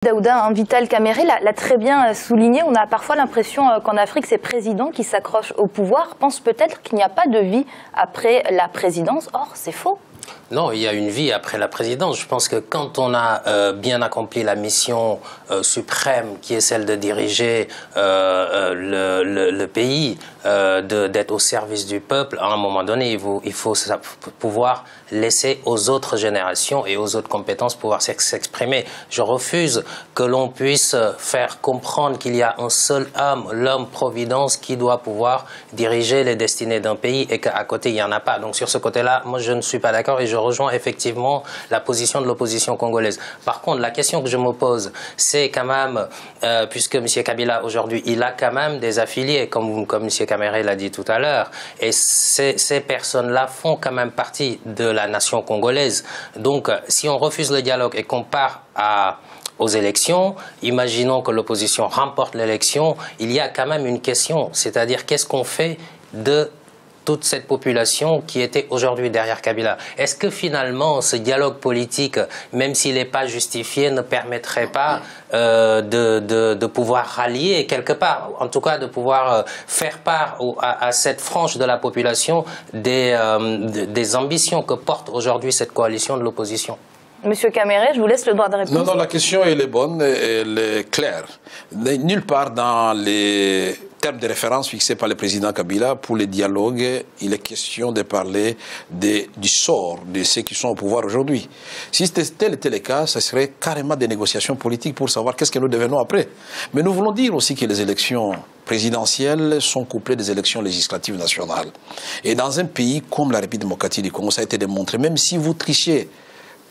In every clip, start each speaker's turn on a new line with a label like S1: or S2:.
S1: Daouda, Vital Kamerhe l'a très bien souligné. On a parfois l'impression qu'en Afrique, ces présidents qui s'accrochent au pouvoir pensent peut-être qu'il n'y a pas de vie après la présidence. Or, c'est faux.
S2: Non, il y a une vie après la présidence. Je pense que quand on a bien accompli la mission suprême qui est celle de diriger le pays, d'être au service du peuple, à un moment donné, il faut pouvoir laisser aux autres générations et aux autres compétences pouvoir s'exprimer. Je refuse que l'on puisse faire comprendre qu'il y a un seul homme, l'homme-providence, qui doit pouvoir diriger les destinées d'un pays et qu'à côté, il n'y en a pas. Donc sur ce côté-là, moi, je ne suis pas d'accord et je rejoins effectivement la position de l'opposition congolaise. Par contre, la question que je me pose, c'est quand même, puisque M. Kabila aujourd'hui, il a quand même des affiliés, comme M. Kamerhe l'a dit tout à l'heure, et ces personnes-là font quand même partie de la nation congolaise. Donc, si on refuse le dialogue et qu'on part aux élections, imaginons que l'opposition remporte l'élection, il y a quand même une question, c'est-à-dire qu'est-ce qu'on fait de toute cette population qui était aujourd'hui derrière Kabila. Est-ce que finalement ce dialogue politique, même s'il n'est pas justifié, ne permettrait pas de pouvoir rallier quelque part, en tout cas de pouvoir faire part à cette frange de la population des ambitions que porte aujourd'hui cette coalition de l'opposition?
S1: Monsieur Kamerhe, je vous laisse le droit de répondre.
S3: Non, la question elle est bonne, elle est claire. Nulle part dans les termes de référence fixés par le président Kabila pour les dialogues, il est question de parler du sort de ceux qui sont au pouvoir aujourd'hui. Si tel était le cas, ce serait carrément des négociations politiques pour savoir qu'est-ce que nous devenons après. Mais nous voulons dire aussi que les élections présidentielles sont couplées des élections législatives nationales. Et dans un pays comme la République démocratique du Congo, ça a été démontré, même si vous trichez,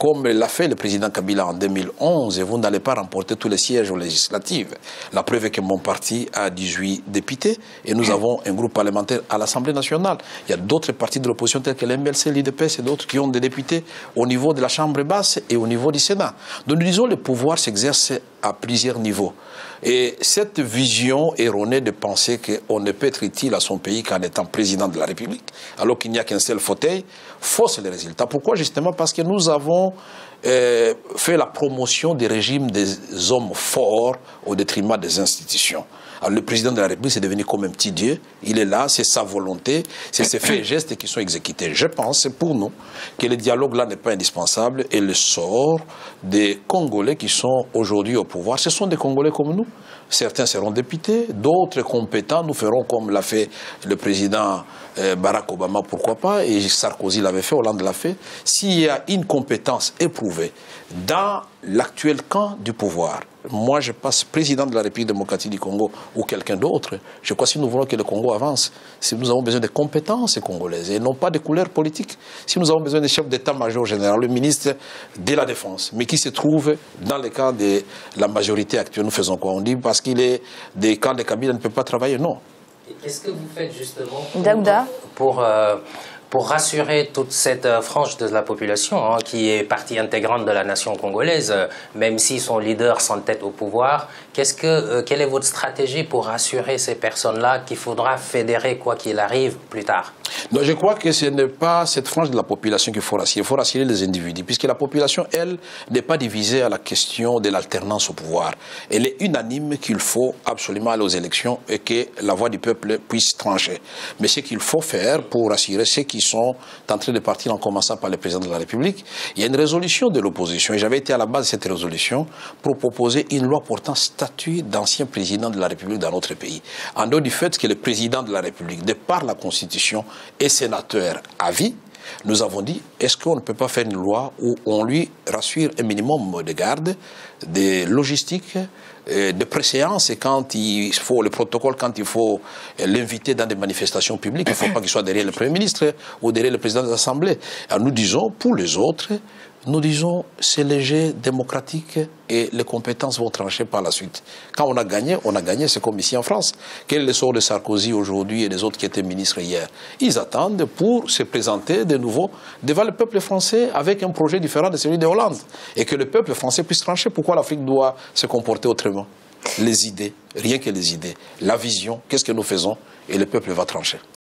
S3: comme l'a fait le président Kabila en 2011, et vous n'allez pas remporter tous les sièges aux législatives. La preuve est que mon parti a 18 députés et nous avons un groupe parlementaire à l'Assemblée nationale. Il y a d'autres partis de l'opposition tels que l'MLC, l'IDPS et d'autres qui ont des députés au niveau de la Chambre basse et au niveau du Sénat. Donc nous disons que le pouvoir s'exerce à plusieurs niveaux. Et cette vision erronée de penser qu'on ne peut être utile à son pays qu'en étant président de la République, alors qu'il n'y a qu'un seul fauteuil, fausse les résultats. Pourquoi? Justement parce que nous avons fait la promotion des régimes des hommes forts au détriment des institutions. Alors, le président de la République est devenu comme un petit dieu. Il est là, c'est sa volonté, c'est ses faits et gestes qui sont exécutés. Je pense, pour nous, que le dialogue là n'est pas indispensable et le sort des Congolais qui sont aujourd'hui au pouvoir, ce sont des Congolais comme nous. Certains seront députés, d'autres compétents. Nous ferons comme l'a fait le président Barack Obama, pourquoi pas, et Sarkozy l'avait fait, Hollande l'a fait. S'il y a une compétence éprouvée dans l'actuel camp du pouvoir, moi je passe président de la République démocratique du Congo ou quelqu'un d'autre, je crois que si nous voulons que le Congo avance, si nous avons besoin de compétences congolaises et non pas de couleurs politiques, si nous avons besoin de chefs d'état-major général, le ministre de la Défense, mais qui se trouve dans le camp de la majorité actuelle, nous faisons quoi? On dit parce qu'il est des camps de Kabila, ne peut pas travailler, non.
S2: Qu'est-ce que vous faites justement pour rassurer toute cette frange de la population qui est partie intégrante de la nation congolaise, même si son leader s'entête au pouvoir, quelle est votre stratégie pour rassurer ces personnes-là qu'il faudra fédérer quoi qu'il arrive plus tard?
S3: Non, je crois que ce n'est pas cette frange de la population qu'il faut rassurer. Il faut rassurer les individus, puisque la population, elle, n'est pas divisée à la question de l'alternance au pouvoir. Elle est unanime qu'il faut absolument aller aux élections et que la voix du peuple puisse trancher. Mais ce qu'il faut faire pour rassurer ceux qui sont en train de partir en commençant par le président de la République, il y a une résolution de l'opposition, et j'avais été à la base de cette résolution pour proposer une loi portant statut d'ancien président de la République dans notre pays. En dehors du fait que le président de la République, de par la Constitution, est sénateur à vie, nous avons dit, est-ce qu'on ne peut pas faire une loi où on lui rassure un minimum de garde, de logistique, de préséance, et quand il faut le protocole, quand il faut l'inviter dans des manifestations publiques, il ne faut pas qu'il soit derrière le Premier ministre ou derrière le président de l'Assemblée. Alors nous disons, pour les autres, nous disons, c'est léger, démocratique, et les compétences vont trancher par la suite. Quand on a gagné, c'est comme ici en France. Quel est le sort de Sarkozy aujourd'hui et des autres qui étaient ministres hier? Ils attendent pour se présenter de nouveau devant le peuple français avec un projet différent de celui de Hollande. Et que le peuple français puisse trancher. Pourquoi l'Afrique doit se comporter autrement? Les idées, rien que les idées. La vision, qu'est-ce que nous faisons? Et le peuple va trancher.